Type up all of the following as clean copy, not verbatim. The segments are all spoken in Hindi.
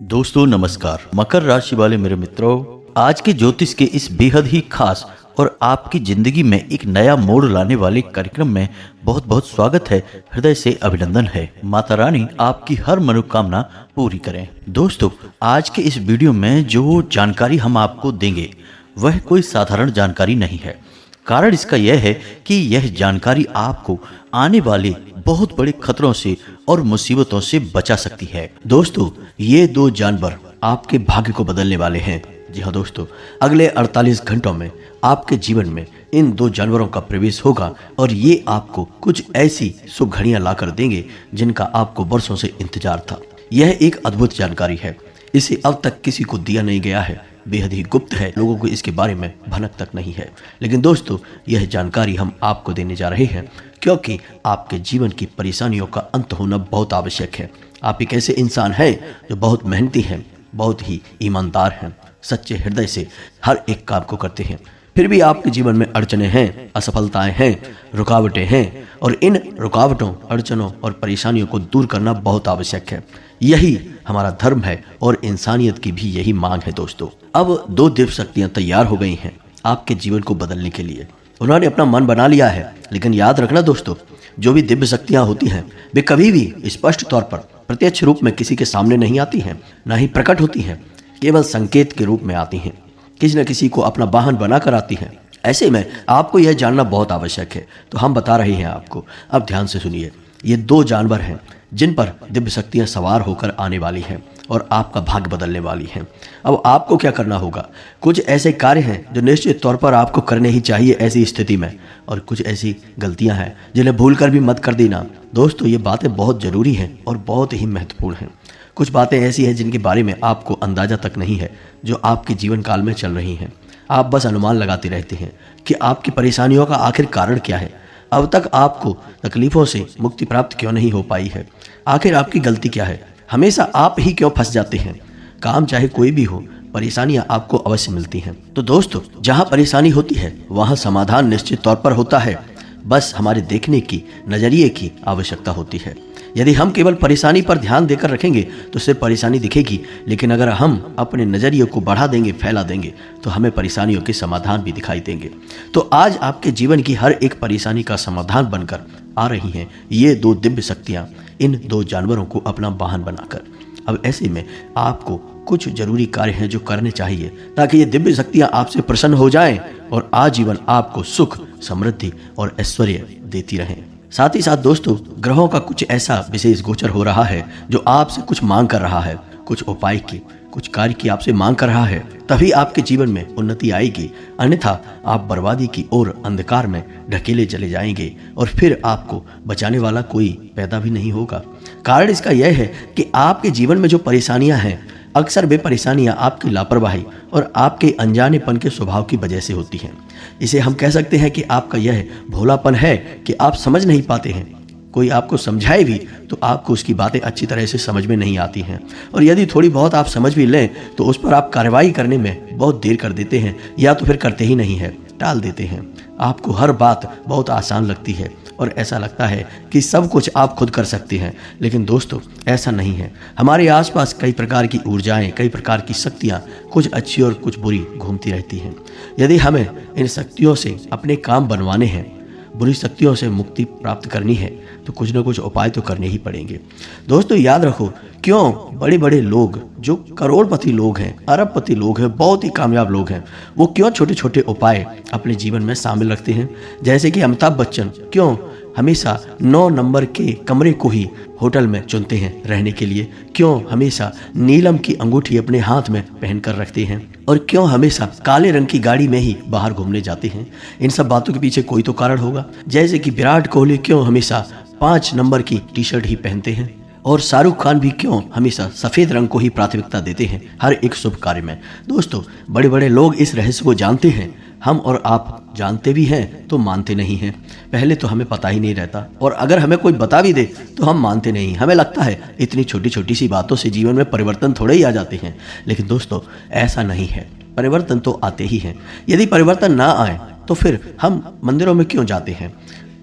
दोस्तों नमस्कार। मकर राशि वाले मेरे मित्रों, आज के ज्योतिष के इस बेहद ही खास और आपकी जिंदगी में एक नया मोड़ लाने वाले कार्यक्रम में बहुत बहुत स्वागत है। हृदय से अभिनंदन है। माता रानी आपकी हर मनोकामना पूरी करें। दोस्तों, आज के इस वीडियो में जो जानकारी हम आपको देंगे वह कोई साधारण जानकारी नहीं है। कारण इसका यह है कि यह जानकारी आपको आने वाले बहुत बड़े खतरों से और मुसीबतों से बचा सकती है। दोस्तों, ये दो जानवर आपके भाग्य को बदलने वाले हैं। जी हाँ दोस्तों, अगले 48 घंटों में आपके जीवन में इन दो जानवरों का प्रवेश होगा और ये आपको कुछ ऐसी शुभ घड़ियां लाकर देंगे जिनका आपको वर्षों से इंतजार था। यह एक अद्भुत जानकारी है। इसे अब तक किसी को दिया नहीं गया है, बेहद ही गुप्त है, लोगों को इसके बारे में भनक तक नहीं है। लेकिन दोस्तों, यह जानकारी हम आपको देने जा रहे हैं क्योंकि आपके जीवन की परेशानियों का अंत होना बहुत आवश्यक है। आप एक ऐसे इंसान हैं जो बहुत मेहनती हैं, बहुत ही ईमानदार हैं, सच्चे हृदय से हर एक काम को करते हैं। फिर भी आपके जीवन में अड़चने हैं, असफलताएं हैं, रुकावटें हैं और इन रुकावटों, अड़चनों और परेशानियों को दूर करना बहुत आवश्यक है। यही हमारा धर्म है और इंसानियत की भी यही मांग है। दोस्तों, अब दो दिव्य शक्तियां तैयार हो गई हैं आपके जीवन को बदलने के लिए। उन्होंने अपना मन बना लिया है। लेकिन याद रखना दोस्तों, जो भी दिव्य शक्तियां होती हैं वे कभी भी स्पष्ट तौर पर प्रत्यक्ष रूप में किसी के सामने नहीं आती हैं, न ही प्रकट होती हैं। केवल संकेत के रूप में आती हैं, किसी न किसी को अपना वाहन बनाकर आती हैं। ऐसे में आपको यह जानना बहुत आवश्यक है, तो हम बता रहे हैं आपको। अब ध्यान से सुनिए। ये दो जानवर हैं जिन पर दिव्य शक्तियां सवार होकर आने वाली हैं और आपका भाग्य बदलने वाली हैं। अब आपको क्या करना होगा? कुछ ऐसे कार्य हैं जो निश्चित तौर पर आपको करने ही चाहिए ऐसी स्थिति में, और कुछ ऐसी गलतियां हैं जिन्हें भूलकर भी मत कर देना। दोस्तों, ये बातें बहुत ज़रूरी हैं और बहुत ही महत्वपूर्ण हैं। कुछ बातें ऐसी हैं जिनके बारे में आपको अंदाज़ा तक नहीं है, जो आपके जीवन काल में चल रही हैं। आप बस अनुमान लगाते रहते हैं कि आपकी परेशानियों का आखिर कारण क्या है। अब तक आपको तकलीफ़ों से मुक्ति प्राप्त क्यों नहीं हो पाई है? आखिर आपकी गलती क्या है? हमेशा आप ही क्यों फंस जाते हैं? काम चाहे कोई भी हो, परेशानियां आपको अवश्य मिलती हैं। तो दोस्तों, जहां परेशानी होती है वहां समाधान निश्चित तौर पर होता है। बस हमारे देखने की, नज़रिए की आवश्यकता होती है। यदि हम केवल परेशानी पर ध्यान देकर रखेंगे तो सिर्फ परेशानी दिखेगी, लेकिन अगर हम अपने नज़रिए को बढ़ा देंगे, फैला देंगे, तो हमें परेशानियों के समाधान भी दिखाई देंगे। तो आज आपके जीवन की हर एक परेशानी का समाधान बनकर आ रही हैं ये दो दिव्य शक्तियाँ, इन दो जानवरों को अपना वाहन बनाकर। अब ऐसे में आपको कुछ जरूरी कार्य हैं जो करने चाहिए ताकि ये दिव्य शक्तियाँ आपसे प्रसन्न हो जाएं और आजीवन आपको सुख, समृद्धि और ऐश्वर्य देती रहें। साथ ही साथ दोस्तों, ग्रहों का कुछ ऐसा विशेष गोचर हो रहा है जो आपसे कुछ मांग कर रहा है, कुछ उपाय की, कुछ कार्य की आपसे मांग कर रहा है। तभी आपके जीवन में उन्नति आएगी, अन्यथा आप बर्बादी की ओर अंधकार में ढकेले चले जाएंगे और फिर आपको बचाने वाला कोई पैदा भी नहीं होगा। कारण इसका यह है कि आपके जीवन में जो परेशानियां हैं, अक्सर वे परेशानियां आपकी लापरवाही और आपके अनजानेपन के स्वभाव की वजह से होती हैं। इसे हम कह सकते हैं कि आपका यह भोलापन है कि आप समझ नहीं पाते हैं। कोई आपको समझाए भी तो आपको उसकी बातें अच्छी तरह से समझ में नहीं आती हैं, और यदि थोड़ी बहुत आप समझ भी लें तो उस पर आप कार्रवाई करने में बहुत देर कर देते हैं, या तो फिर करते ही नहीं है, टाल देते हैं। आपको हर बात बहुत आसान लगती है और ऐसा लगता है कि सब कुछ आप खुद कर सकते हैं। लेकिन दोस्तों, ऐसा नहीं है। हमारे आसपास कई प्रकार की ऊर्जाएं, कई प्रकार की शक्तियां, कुछ अच्छी और कुछ बुरी घूमती रहती हैं। यदि हमें इन शक्तियों से अपने काम बनवाने हैं, बुरी शक्तियों से मुक्ति प्राप्त करनी है, तो कुछ न कुछ उपाय तो करने ही पड़ेंगे। दोस्तों, याद रखो, क्यों बड़े बड़े लोग जो करोड़पति लोग हैं, अरबपति लोग हैं, बहुत ही कामयाब लोग हैं, वो क्यों छोटे छोटे उपाय अपने जीवन में शामिल रखते हैं? जैसे कि अमिताभ बच्चन क्यों हमेशा 9 नंबर के कमरे को ही होटल में चुनते हैं रहने के लिए? क्यों हमेशा नीलम की अंगूठी अपने हाथ में पहनकर रखते हैं? और क्यों हमेशा काले रंग की गाड़ी में ही बाहर घूमने जाते हैं? इन सब बातों के पीछे कोई तो कारण होगा। जैसे कि विराट कोहली क्यों हमेशा 5 नंबर की टी-शर्ट ही पहनते हैं, और शाहरुख खान भी क्यों हमेशा सफ़ेद रंग को ही प्राथमिकता देते हैं हर एक शुभ कार्य में। दोस्तों, बड़े बड़े लोग इस रहस्य को जानते हैं। हम और आप जानते भी हैं तो मानते नहीं हैं। पहले तो हमें पता ही नहीं रहता, और अगर हमें कोई बता भी दे तो हम मानते नहीं। हमें लगता है इतनी छोटी छोटी सी बातों से जीवन में परिवर्तन थोड़े ही आ जाते हैं। लेकिन दोस्तों, ऐसा नहीं है। परिवर्तन तो आते ही हैं। यदि परिवर्तन ना आए तो फिर हम मंदिरों में क्यों जाते हैं?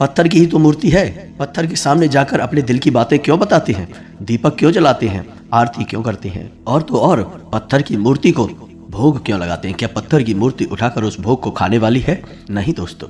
पत्थर की ही तो मूर्ति है। पत्थर के सामने जाकर अपने दिल की बातें क्यों बताते हैं? दीपक क्यों जलाते हैं? आरती क्यों करते हैं? और तो और पत्थर की मूर्ति को भोग क्यों लगाते हैं? क्या पत्थर की मूर्ति उठाकर उस भोग को खाने वाली है? नहीं दोस्तों।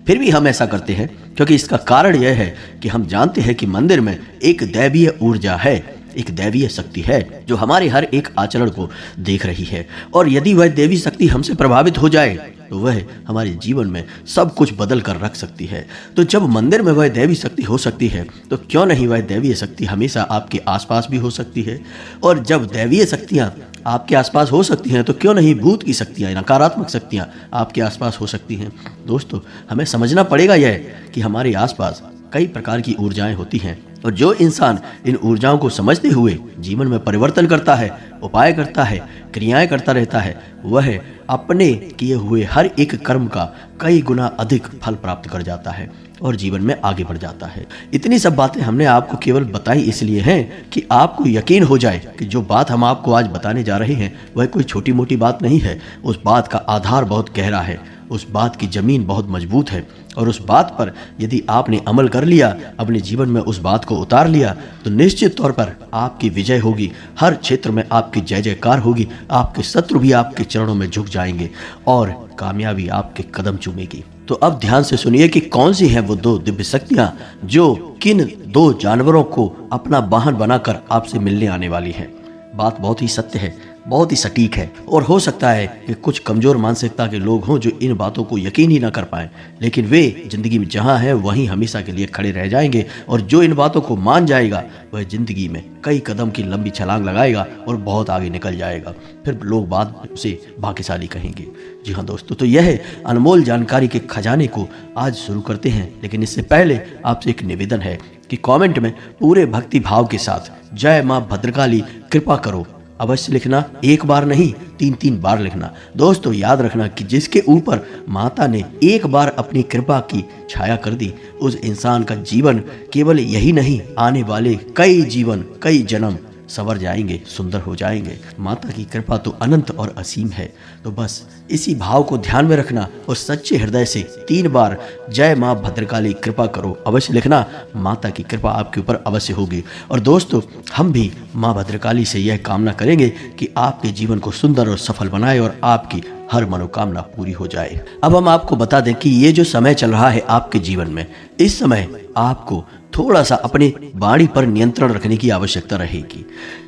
फिर भी हम ऐसा करते हैं क्योंकि इसका कारण यह है कि हम जानते हैं कि मंदिर में एक दैवीय ऊर्जा है, एक दैवीय शक्ति है जो हमारे हर एक आचरण को देख रही है। और यदि वह देवी शक्ति हमसे प्रभावित हो जाए तो वह हमारे जीवन में सब कुछ बदल कर रख सकती है। तो जब मंदिर में वह दैवी शक्ति हो सकती है तो क्यों नहीं वह दैवीय शक्ति हमेशा आपके आसपास भी हो सकती है। और जब दैवीय शक्तियाँ आपके आसपास हो सकती हैं तो क्यों नहीं भूत की शक्तियाँ, नकारात्मक शक्तियाँ आपके आसपास हो सकती हैं। दोस्तों, हमें समझना पड़ेगा यह कि हमारे आसपास कई प्रकार की ऊर्जाएं होती हैं और जो इंसान इन ऊर्जाओं को समझते हुए जीवन में परिवर्तन करता है, उपाय करता है, क्रियाएं करता रहता है, वह अपने किए हुए हर एक कर्म का कई गुना अधिक फल प्राप्त कर जाता है और जीवन में आगे बढ़ जाता है। इतनी सब बातें हमने आपको केवल बताई इसलिए हैं कि आपको यकीन हो जाए कि जो बात हम आपको आज बताने जा रहे हैं वह कोई छोटी मोटी बात नहीं है। उस बात का आधार बहुत गहरा है, उस बात की जमीन बहुत मजबूत है और उस बात पर यदि आपने अमल कर लिया, अपने जीवन में उस बात को उतार लिया तो निश्चित तौर पर आपकी विजय होगी। हर क्षेत्र में आपकी जय जयकार होगी, आपके शत्रु भी आपके चरणों में झुक जाएंगे और कामयाबी आपके कदम चूमेगी। तो अब ध्यान से सुनिए कि कौन सी हैं वो दो दिव्य शक्तियां जो किन दो जानवरों को अपना वाहन बनाकर आपसे मिलने आने वाली हैं। बात बहुत ही सत्य है, बहुत ही सटीक है और हो सकता है कि कुछ कमजोर मानसिकता के लोग हों जो इन बातों को यकीन ही ना कर पाएं, लेकिन वे जिंदगी में जहां हैं वहीं हमेशा के लिए खड़े रह जाएंगे और जो इन बातों को मान जाएगा वह जिंदगी में कई कदम की लंबी छलांग लगाएगा और बहुत आगे निकल जाएगा। फिर लोग बाद में उसे भाग्यशाली कहेंगे। जी हाँ दोस्तों, तो यह अनमोल जानकारी के खजाने को आज शुरू करते हैं, लेकिन इससे पहले आपसे एक निवेदन है कि कमेंट में पूरे भक्ति भाव के साथ जय मां भद्रकाली कृपा करो अवश्य लिखना। एक बार नहीं, 3-3 बार लिखना। दोस्तों, याद रखना कि जिसके ऊपर माता ने एक बार अपनी कृपा की छाया कर दी उस इंसान का जीवन केवल यही नहीं, आने वाले कई जीवन, कई जन्म संवर जाएंगे, सुंदर हो जाएंगे। माता की कृपा तो अनंत और असीम है। तो बस इसी भाव को ध्यान में रखना और सच्चे हृदय से 3 बार जय मां भद्रकाली कृपा करो अवश्य लिखना। माता की कृपा आपके ऊपर अवश्य होगी। और दोस्तों, हम भी मां भद्रकाली से यह कामना करेंगे कि आपके जीवन को सुंदर और सफल बनाए और आपकी हर मनोकामना पूरी हो जाए। अब हम आपको बता दें कि ये जो समय चल रहा है आपके जीवन में, इस समय आपको थोड़ा सा अपनी वाणी पर नियंत्रण रखने की आवश्यकता रहेगी।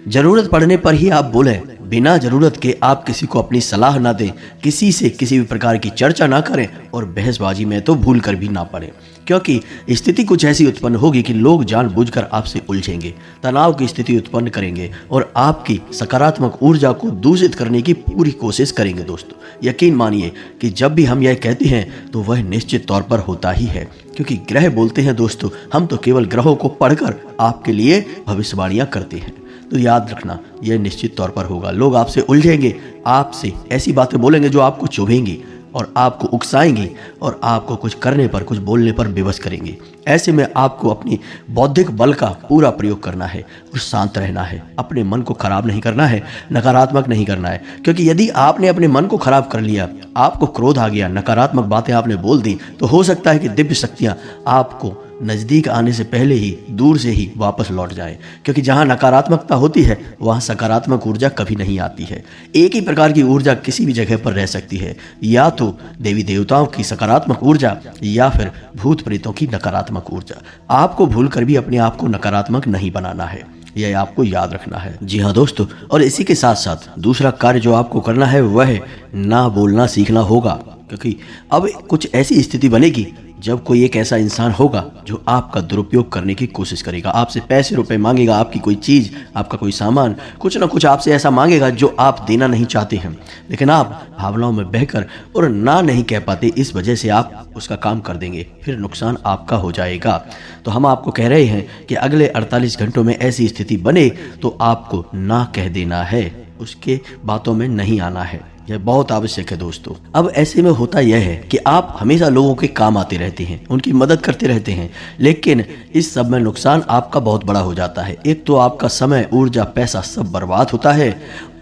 जरूरत पड़ने पर ही आप बोलें, बिना जरूरत के आप किसी को अपनी सलाह ना दें, किसी से किसी भी प्रकार की चर्चा ना करें और बहसबाजी में तो भूल कर भी ना पड़े, क्योंकि स्थिति कुछ ऐसी उत्पन्न होगी कि लोग जानबूझकर आपसे उलझेंगे, तनाव की स्थिति उत्पन्न करेंगे और आपकी सकारात्मक ऊर्जा को दूषित करने की पूरी कोशिश करेंगे। दोस्तों, यकीन मानिए कि जब भी हम यह कहते हैं तो वह निश्चित तौर पर होता ही है, क्योंकि ग्रह बोलते हैं। दोस्तों, हम तो केवल ग्रहों को पढ़कर आपके लिए भविष्यवाणियां करते हैं। तो याद रखना, यह निश्चित तौर पर होगा। लोग आपसे उलझेंगे, आपसे ऐसी बातें बोलेंगे जो आपको चुभेंगी और आपको उकसाएंगी और आपको कुछ करने पर, कुछ बोलने पर विवश करेंगे। ऐसे में आपको अपनी बौद्धिक बल का पूरा प्रयोग करना है और शांत रहना है। अपने मन को खराब नहीं करना है, नकारात्मक नहीं करना है, क्योंकि यदि आपने अपने मन को खराब कर लिया, आपको क्रोध आ गया, नकारात्मक बातें आपने बोल दी, तो हो सकता है कि दिव्य शक्तियां आपको नजदीक आने से पहले ही दूर से ही वापस लौट जाए, क्योंकि जहां नकारात्मकता होती है वहां सकारात्मक ऊर्जा कभी नहीं आती है। एक ही प्रकार की ऊर्जा किसी भी जगह पर रह सकती है, या तो देवी देवताओं की सकारात्मक ऊर्जा या फिर भूत प्रेतों की नकारात्मक ऊर्जा। आपको भूलकर भी अपने आप को नकारात्मक नहीं बनाना है, यह आपको याद रखना है। जी हाँ दोस्तों, और इसी के साथ साथ दूसरा कार्य जो आपको करना है वह ना बोलना सीखना होगा, क्योंकि अब कुछ ऐसी स्थिति बनेगी जब कोई एक ऐसा इंसान होगा जो आपका दुरुपयोग करने की कोशिश करेगा, आपसे पैसे रुपए मांगेगा, आपकी कोई चीज़, आपका कोई सामान, कुछ ना कुछ आपसे ऐसा मांगेगा जो आप देना नहीं चाहते हैं, लेकिन आप भावनाओं में बहकर और ना नहीं कह पाते, इस वजह से आप उसका काम कर देंगे, फिर नुकसान आपका हो जाएगा। तो हम आपको कह रहे हैं कि अगले 48 घंटों में ऐसी स्थिति बने तो आपको ना कह देना है, उसके बातों में नहीं आना है। यह बहुत आवश्यक है दोस्तों। अब ऐसे में होता यह है कि आप हमेशा लोगों के काम आते रहते हैं, उनकी मदद करते रहते हैं, लेकिन इस सब में नुकसान आपका बहुत बड़ा हो जाता है। एक तो आपका समय, ऊर्जा, पैसा सब बर्बाद होता है।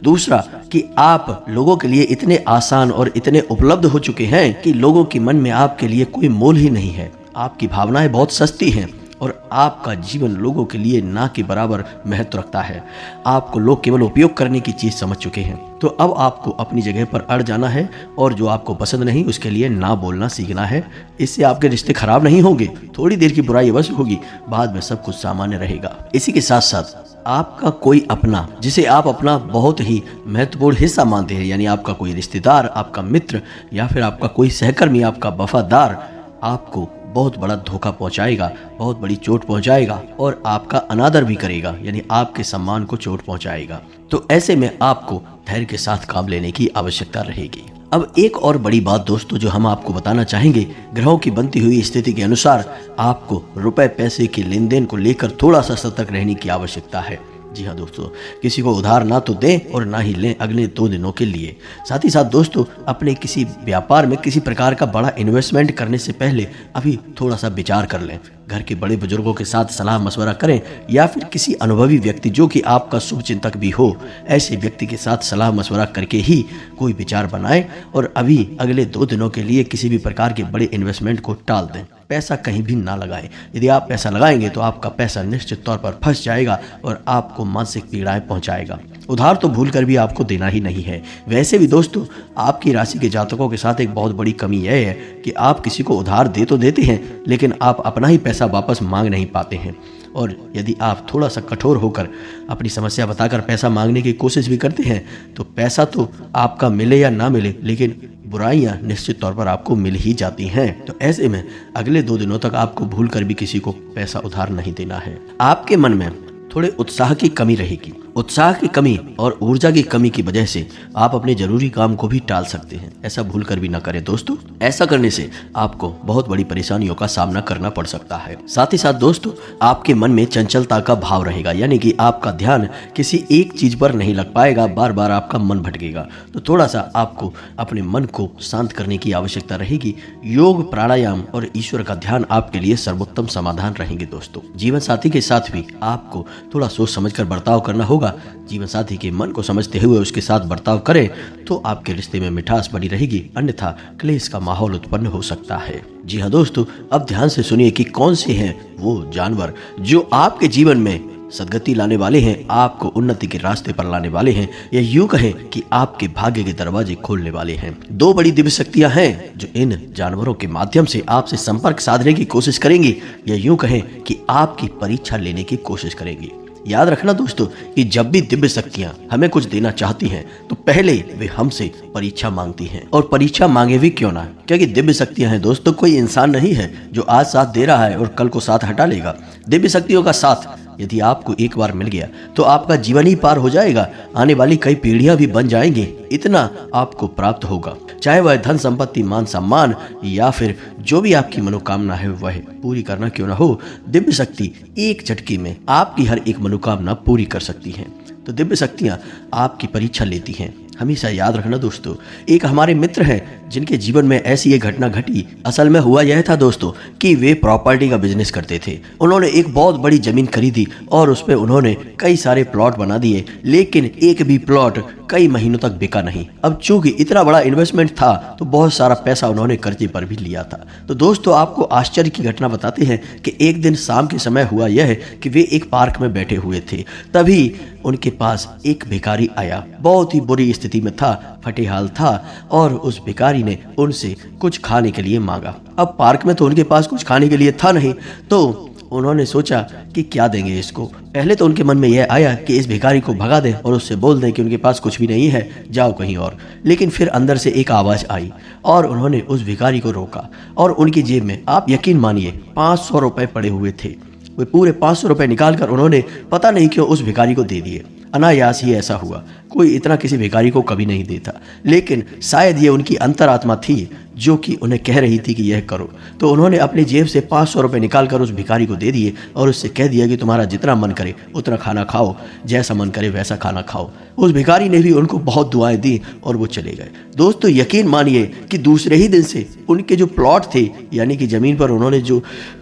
दूसरा कि आप लोगों के लिए इतने आसान और इतने उपलब्ध हो चुके हैं कि लोगों के मन में आपके लिए कोई मोल ही नहीं है। आपकी भावनाएं बहुत सस्ती हैं और आपका जीवन लोगों के लिए ना के बराबर महत्व रखता है। आपको लोग केवल उपयोग करने की चीज़ समझ चुके हैं। तो अब आपको अपनी जगह पर अड़ जाना है और जो आपको पसंद नहीं उसके लिए ना बोलना सीखना है। इससे आपके रिश्ते खराब नहीं होंगे, थोड़ी देर की बुराई अवश्य होगी, बाद में सब कुछ सामान्य रहेगा। इसी के साथ साथ आपका कोई अपना, जिसे आप अपना बहुत ही महत्वपूर्ण हिस्सा मानते हैं, यानी आपका कोई रिश्तेदार, आपका मित्र या फिर आपका कोई सहकर्मी, आपका वफादार, आपको बहुत बड़ा धोखा पहुंचाएगा, बहुत बड़ी चोट पहुंचाएगा और आपका अनादर भी करेगा, यानी आपके सम्मान को चोट पहुंचाएगा। तो ऐसे में आपको धैर्य के साथ काम लेने की आवश्यकता रहेगी। अब एक और बड़ी बात दोस्तों जो हम आपको बताना चाहेंगे, ग्रहों की बनती हुई स्थिति के अनुसार आपको रुपए पैसे के लेन देन को लेकर थोड़ा सा सतर्क रहने की आवश्यकता है। जी हाँ दोस्तों, किसी को उधार ना तो दें और ना ही लें अगले 2 दिनों के लिए। साथ ही साथ दोस्तों, अपने किसी व्यापार में किसी प्रकार का बड़ा इन्वेस्टमेंट करने से पहले अभी थोड़ा सा विचार कर लें। घर के बड़े बुजुर्गों के साथ सलाह मशवरा करें या फिर किसी अनुभवी व्यक्ति जो कि आपका शुभचिंतक भी हो, ऐसे व्यक्ति के साथ सलाह मशवरा करके ही कोई विचार बनाएं और अभी अगले 2 दिनों के लिए किसी भी प्रकार के बड़े इन्वेस्टमेंट को टाल दें। पैसा कहीं भी ना लगाएं। यदि आप पैसा लगाएंगे तो आपका पैसा निश्चित तौर पर फंस जाएगा और आपको मानसिक पीड़ाएं पहुंचाएगा। उधार तो भूल कर भी आपको देना ही नहीं है। वैसे भी दोस्तों, आपकी राशि के जातकों के साथ एक बहुत बड़ी कमी यह है कि आप किसी को उधार दे तो देते हैं, लेकिन आप अपना ही पैसा वापस मांग नहीं पाते हैं। और यदि आप थोड़ा सा कठोर होकर अपनी समस्या बताकर पैसा मांगने की कोशिश भी करते हैं तो पैसा तो आपका मिले या ना मिले, लेकिन बुराइयां निश्चित तौर पर आपको मिल ही जाती हैं। तो ऐसे में अगले 2 दिनों तक आपको भूल कर भी किसी को पैसा उधार नहीं देना है। आपके मन में थोड़े उत्साह की कमी रहेगी। उत्साह की कमी और ऊर्जा की कमी की वजह से आप अपने जरूरी काम को भी टाल सकते हैं। ऐसा भूल कर भी ना करें दोस्तों। ऐसा करने से आपको बहुत बड़ी परेशानियों का सामना करना पड़ सकता है। साथ ही साथ दोस्तों, आपके मन में चंचलता का भाव रहेगा, यानी कि आपका ध्यान किसी एक चीज पर नहीं लग पाएगा, बार बार आपका मन भटकेगा। तो थोड़ा सा आपको अपने मन को शांत करने की आवश्यकता रहेगी। योग, प्राणायाम और ईश्वर का ध्यान आपके लिए सर्वोत्तम समाधान रहेंगे दोस्तों। जीवन साथी के साथ भी आपको थोड़ा सोच समझकर बर्ताव करना होगा। जीवन साथी के मन को समझते हुए उसके साथ बर्ताव करें तो आपके रिश्ते में मिठास बनी रहेगी, अन्यथा क्लेश का माहौल उत्पन्न हो सकता है। जी हाँ दोस्तों, अब ध्यान से सुनिए कि कौन से हैं वो जानवर जो आपके जीवन में सदगति लाने वाले हैं, आपको उन्नति के रास्ते पर लाने वाले हैं, या यूं कहें कि आपके भाग्य के दरवाजे खोलने वाले हैं। 2 बड़ी दिव्य शक्तियां हैं जो इन जानवरों के माध्यम से आपसे संपर्क साधने की कोशिश करेंगी, या यूं कहें कि आपकी परीक्षा लेने की कोशिश करेंगी। याद रखना दोस्तों कि जब भी दिव्य शक्तियां हमें कुछ देना चाहती हैं तो पहले वे हमसे परीक्षा मांगती हैं। और परीक्षा मांगे भी क्यों ना, क्योंकि दिव्य शक्तियां हैं दोस्तों, कोई इंसान नहीं है जो आज साथ दे रहा है और कल को साथ हटा लेगा। दिव्य शक्तियों का साथ यदि आपको एक बार मिल गया तो आपका जीवन ही पार हो जाएगा। आने वाली कई पीढ़ियां भी बन जाएंगी, इतना आपको प्राप्त होगा। चाहे वह धन संपत्ति, मान सम्मान या फिर जो भी आपकी मनोकामना है वह पूरी करना क्यों ना हो, दिव्य शक्ति एक झटके में आपकी हर एक मनोकामना पूरी कर सकती है। तो दिव्य शक्तियां आपकी परीक्षा लेती हैं। हमेशा याद रखना दोस्तों, एक हमारे मित्र हैं जिनके जीवन में ऐसी एक घटना घटी। असल में हुआ यह था दोस्तों कि वे प्रॉपर्टी का बिजनेस करते थे। उन्होंने एक बहुत बड़ी जमीन खरीदी और उस पे उन्होंने कई सारे प्लॉट बना दिए, लेकिन एक भी प्लॉट कई महीनों तक बिका नहीं। अब चूंकि इतना बड़ा इन्वेस्टमेंट था तो बहुत सारा पैसा उन्होंने कर्जे पर भी लिया था। तो दोस्तों, आपको आश्चर्य की घटना बताते हैं कि एक दिन शाम के समय हुआ यह कि वे एक पार्क में बैठे हुए थे। तभी उनके पास एक भिखारी आया, बहुत ही बुरी स्थिति में था, फटे हाल था, और उस भिखारी ने उनसे कुछ खाने के लिए मांगा। अब पार्क में तो उनके पास कुछ खाने के लिए था नहीं, तो उन्होंने सोचा कि क्या देंगे इसको। पहले तो उनके मन में यह आया कि इस भिखारी को भगा दें और उससे बोल दें कि उनके पास कुछ भी नहीं है, जाओ कहीं और। लेकिन फिर अंदर से एक आवाज़ आई और उन्होंने उस भिखारी को रोका और उनकी जेब में, आप यकीन मानिए, 500 रुपए पड़े हुए थे। वे पूरे 500 रुपए निकाल कर उन्होंने पता नहीं क्यों उस भिखारी को दे दिए। अनायास ही ऐसा हुआ, कोई इतना किसी भिखारी को कभी नहीं देता, लेकिन शायद ये उनकी अंतरात्मा थी जो कि उन्हें कह रही थी कि यह करो। तो उन्होंने अपनी जेब से 500 रुपए निकाल कर उस भिखारी को दे दिए और उससे कह दिया कि तुम्हारा जितना मन करे उतना खाना खाओ, जैसा मन करे वैसा खाना खाओ। उस भिखारी ने भी उनको बहुत दुआएं दी और वो चले गए। दोस्तों, यकीन मानिए कि दूसरे ही दिन से उनके जो प्लॉट थे, यानी कि जमीन पर उन्होंने जो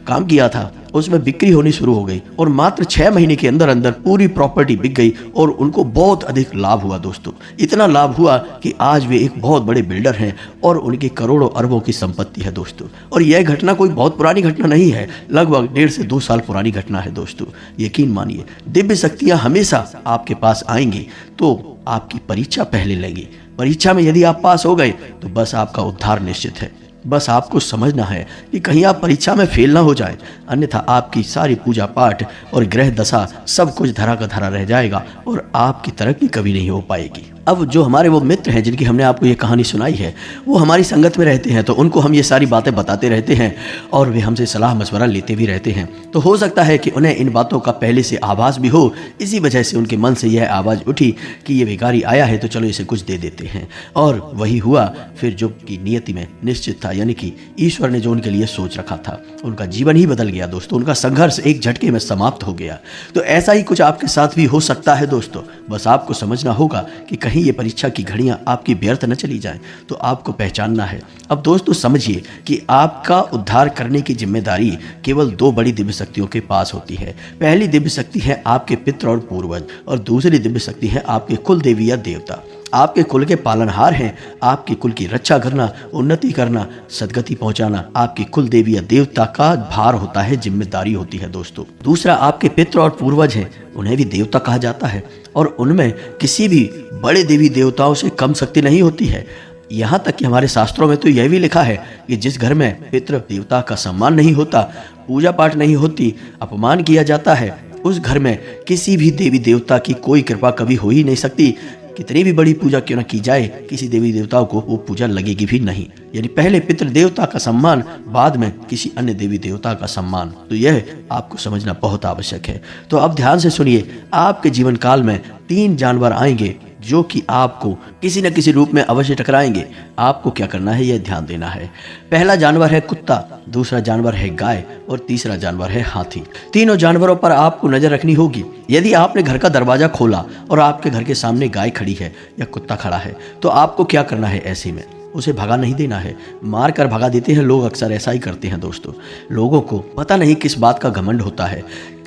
काम किया था, उसमें बिक्री होनी शुरू हो गई और मात्र 6 महीने के अंदर अंदर पूरी प्रॉपर्टी बिक गई और उनको बहुत अधिक लाभ हुआ। दोस्तों, इतना लाभ हुआ कि आज वे एक बहुत बड़े बिल्डर हैं और उनके करोड़ों करोड़ों अरबों की संपत्ति है दोस्तों। और यह घटना कोई बहुत पुरानी घटना नहीं है, लगभग 1.5 से 2 साल पुरानी घटना है दोस्तों। यकीन मानिए, दिव्य शक्तियां हमेशा आपके पास आएंगी तो आपकी परीक्षा पहले लेगी। परीक्षा में यदि आप पास हो गए तो बस आपका उद्धार निश्चित है। बस आपको समझना है कि कहीं आप परीक्षा में फेल ना हो जाए, अन्यथा आपकी सारी पूजा पाठ और ग्रह दशा सब कुछ धरा का धरा रह जाएगा और आपकी तरक्की कभी नहीं हो पाएगी। अब जो हमारे वो मित्र हैं जिनकी हमने आपको ये कहानी सुनाई है, वो हमारी संगत में रहते हैं, तो उनको हम ये सारी बातें बताते रहते हैं और वे हमसे सलाह मशवरा लेते भी रहते हैं। तो हो सकता है कि उन्हें इन बातों का पहले से आभास भी हो, इसी वजह से उनके मन से यह आवाज़ उठी कि ये भिखारी आया है तो चलो इसे कुछ दे देते हैं। और वही हुआ फिर जो कि नियति में निश्चित था, यानी कि ईश्वर ने जो उनके लिए सोच रखा था, उनका जीवन ही बदल गया दोस्तों। उनका संघर्ष एक झटके में समाप्त हो गया। तो ऐसा ही कुछ आपके साथ भी हो सकता है दोस्तों। बस आपको समझना होगा कि कहीं ये परीक्षा की घड़ियां आपकी व्यर्थ न चली जाएं, तो आपको पहचानना है। अब दोस्तों समझिए कि आपका उद्धार करने की जिम्मेदारी केवल 2 बड़ी दिव्य शक्तियों के पास होती है। पहली दिव्य शक्ति है आपके पितृ और पूर्वज, और दूसरी दिव्य शक्ति है आपके कुल देवी या देवता। आपके कुल के पालनहार हैं। आपके कुल की रक्षा करना, उन्नति करना, सदगति पहुंचाना आपकी कुल देवी या देवता का भार होता है, जिम्मेदारी होती है दोस्तों। दूसरा, आपके पितृ और पूर्वज हैं, उन्हें भी देवता कहा जाता है और उनमें किसी भी बड़े देवी देवताओं से कम शक्ति नहीं होती है। यहाँ तक कि हमारे शास्त्रों में तो यह भी लिखा है कि जिस घर में पितृ देवता का सम्मान नहीं होता, पूजा पाठ नहीं होती, अपमान किया जाता है, उस घर में किसी भी देवी देवता की कोई कृपा कभी हो ही नहीं सकती। कितनी भी बड़ी पूजा क्यों न की जाए, किसी देवी देवताओं को वो पूजा लगेगी भी नहीं। यानी पहले पितृ देवता का सम्मान, बाद में किसी अन्य देवी देवता का सम्मान। तो यह आपको समझना बहुत आवश्यक है। तो अब ध्यान से सुनिए, आपके जीवन काल में 3 जानवर आएंगे जो कि आपको किसी न किसी रूप में अवश्य टकराएंगे। आपको क्या करना है, यह ध्यान देना है। पहला जानवर है कुत्ता, दूसरा जानवर है गाय और तीसरा जानवर है हाथी। तीनों जानवरों पर आपको नजर रखनी होगी। यदि आपने घर का दरवाजा खोला और आपके घर के सामने गाय खड़ी है या कुत्ता खड़ा है, तो आपको क्या करना है, ऐसे में उसे भगा नहीं देना है। मार कर भगा देते हैं लोग, अक्सर ऐसा ही करते हैं दोस्तों। लोगों को पता नहीं किस बात का घमंड होता है,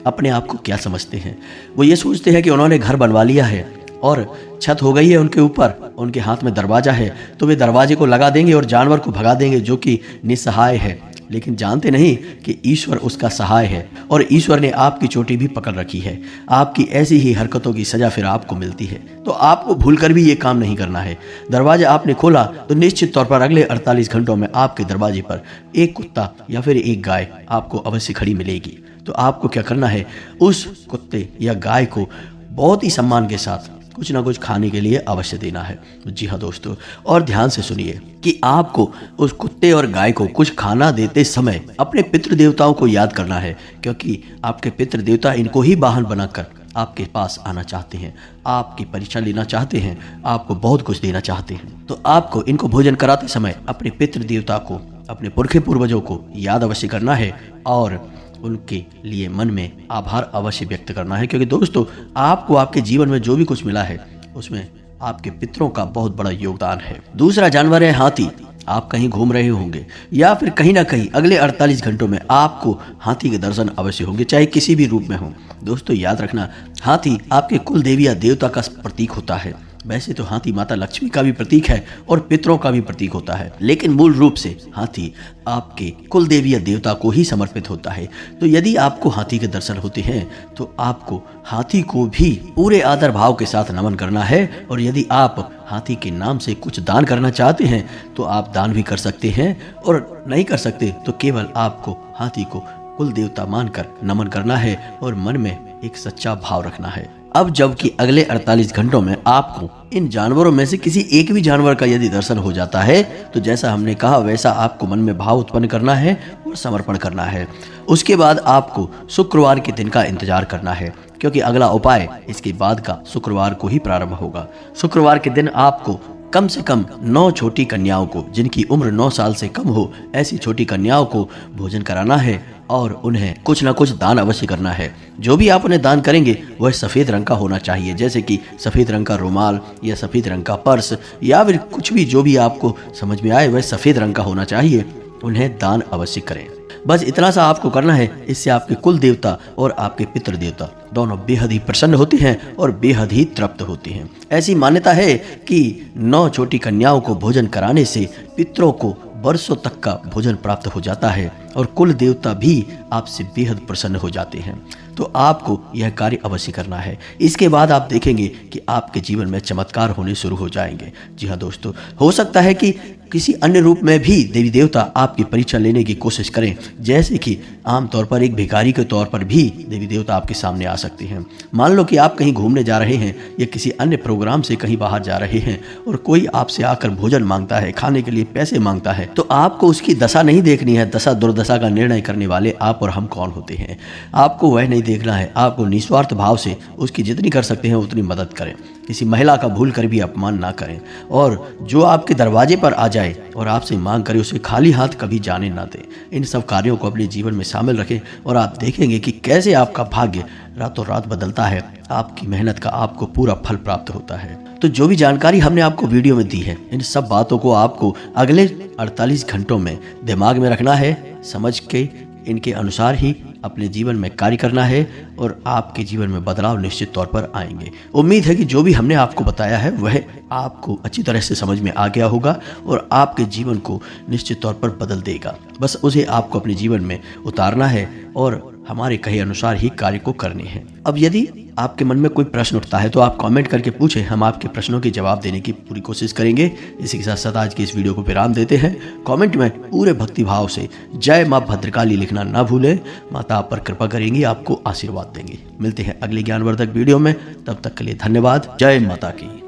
अपने आप को क्या समझते हैं। वो ये सोचते हैं कि उन्होंने घर बनवा लिया है और छत हो गई है उनके ऊपर, उनके हाथ में दरवाजा है, तो वे दरवाजे को लगा देंगे और जानवर को भगा देंगे जो कि निसहाय है। लेकिन जानते नहीं कि ईश्वर उसका सहाय है और ईश्वर ने आपकी चोटी भी पकड़ रखी है। आपकी ऐसी ही हरकतों की सजा फिर आपको मिलती है। तो आपको भूलकर भी ये काम नहीं करना है। दरवाजा आपने खोला तो निश्चित तौर पर अगले 48 घंटों में आपके दरवाजे पर एक कुत्ता या फिर एक गाय आपको अवश्य खड़ी मिलेगी। तो आपको क्या करना है, उस कुत्ते या गाय को बहुत ही सम्मान के साथ कुछ ना कुछ खाने के लिए अवश्य देना है। जी हाँ दोस्तों, और ध्यान से सुनिए कि आपको उस कुत्ते और गाय को कुछ खाना देते समय अपने पितृ देवताओं को याद करना है, क्योंकि आपके पितृ देवता इनको ही वाहन बनाकर आपके पास आना चाहते हैं, आपकी परीक्षा लेना चाहते हैं, आपको बहुत कुछ देना चाहते हैं। तो आपको इनको भोजन कराते समय अपने पितृ देवता को, अपने पुरखे पूर्वजों को याद अवश्य करना है और उनके लिए मन में आभार अवश्य व्यक्त करना है, क्योंकि दोस्तों आपको आपके जीवन में जो भी कुछ मिला है उसमें आपके पितरों का बहुत बड़ा योगदान है। दूसरा जानवर है हाथी। आप कहीं घूम रहे होंगे या फिर कहीं ना कहीं अगले 48 घंटों में आपको हाथी के दर्शन अवश्य होंगे, चाहे किसी भी रूप में हो। दोस्तों याद रखना, हाथी आपके कुल देवी या देवता का प्रतीक होता है। वैसे तो हाथी माता लक्ष्मी का भी प्रतीक है और पितरों का भी प्रतीक होता है, लेकिन मूल रूप से हाथी आपके कुल देवी या देवता को ही समर्पित होता है। तो यदि आपको हाथी के दर्शन होते हैं तो आपको हाथी को भी पूरे आदर भाव के साथ नमन करना है। और यदि आप हाथी के नाम से कुछ दान करना चाहते हैं तो आप दान भी कर सकते हैं, और नहीं कर सकते तो केवल आपको हाथी को कुल देवता मानकर नमन करना है और मन में एक सच्चा भाव रखना है। अब जबकि अगले 48 घंटों में आपको इन जानवरों में से किसी एक भी जानवर का यदि दर्शन हो जाता है तो जैसा हमने कहा वैसा आपको मन में भाव उत्पन्न करना है और समर्पण करना है। उसके बाद आपको शुक्रवार के दिन का इंतजार करना है, क्योंकि अगला उपाय इसके बाद का शुक्रवार को ही प्रारंभ होगा। शुक्रवार के दिन आपको कम से कम 9 छोटी कन्याओं को, जिनकी उम्र 9 साल से कम हो, ऐसी छोटी कन्याओं को भोजन कराना है और उन्हें कुछ ना कुछ दान अवश्य करना है। जो भी आप उन्हें दान करेंगे वह सफ़ेद रंग का होना चाहिए, जैसे कि सफ़ेद रंग का रुमाल या सफ़ेद रंग का पर्स या फिर कुछ भी जो भी आपको समझ में आए वह सफ़ेद रंग का होना चाहिए। उन्हें दान अवश्य करें। बस इतना सा आपको करना है। इससे आपके कुल देवता और आपके पितृ देवता दोनों बेहद ही प्रसन्न होते हैं और बेहद ही तृप्त होते हैं। ऐसी मान्यता है कि 9 छोटी कन्याओं को भोजन कराने से पितरों को वर्षों तक का भोजन प्राप्त हो जाता है और कुल देवता भी आपसे बेहद प्रसन्न हो जाते हैं। तो आपको यह कार्य अवश्य करना है। इसके बाद आप देखेंगे कि आपके जीवन में चमत्कार होने शुरू हो जाएंगे। जी हाँ दोस्तों, हो सकता है कि किसी अन्य रूप में भी देवी देवता आपकी परीक्षा लेने की कोशिश करें, जैसे कि आमतौर पर एक भिखारी के तौर पर भी देवी देवता आपके सामने आ सकते हैं। मान लो कि आप कहीं घूमने जा रहे हैं या किसी अन्य प्रोग्राम से कहीं बाहर जा रहे हैं और कोई आपसे आकर भोजन मांगता है, खाने के लिए पैसे मांगता है, तो आपको उसकी दशा नहीं देखनी है। दशा दुर्दशा का निर्णय करने वाले आप और हम कौन होते हैं, आपको वह नहीं देखना है। आपको निस्वार्थ भाव से उसकी जितनी कर सकते हैं उतनी मदद करें। किसी महिला का भूल कर भी अपमान ना करें, और जो आपके दरवाजे पर आ जाए और आपसे मांग करे उसे खाली हाथ कभी जाने ना दें। इन सब कार्यों को अपने जीवन में शामिल रखें और आप देखेंगे कि कैसे आपका भाग्य रातों रात बदलता है। आपकी मेहनत का आपको पूरा फल प्राप्त होता है। तो जो भी जानकारी हमने आपको वीडियो में दी है, इन सब बातों को आपको अगले 48 घंटों में दिमाग में रखना है, समझ के इनके अनुसार ही अपने जीवन में कार्य करना है और आपके जीवन में बदलाव निश्चित तौर पर आएंगे। उम्मीद है कि जो भी हमने आपको बताया है वह आपको अच्छी तरह से समझ में आ गया होगा और आपके जीवन को निश्चित तौर पर बदल देगा। बस उसे आपको अपने जीवन में उतारना है और हमारे कहे अनुसार ही कार्य को करने हैं। अब यदि आपके मन में कोई प्रश्न उठता है तो आप कमेंट करके पूछें, हम आपके प्रश्नों के जवाब देने की पूरी कोशिश करेंगे। इसी के साथ साथ आज की इस वीडियो को विराम देते हैं। कमेंट में पूरे भक्ति भाव से जय माँ भद्रकाली लिखना ना भूलें। माता आप पर कृपा करेंगी, आपको आशीर्वाद देंगी। मिलते हैं अगले ज्ञानवर्धक वीडियो में, तब तक के लिए धन्यवाद। जय माता की।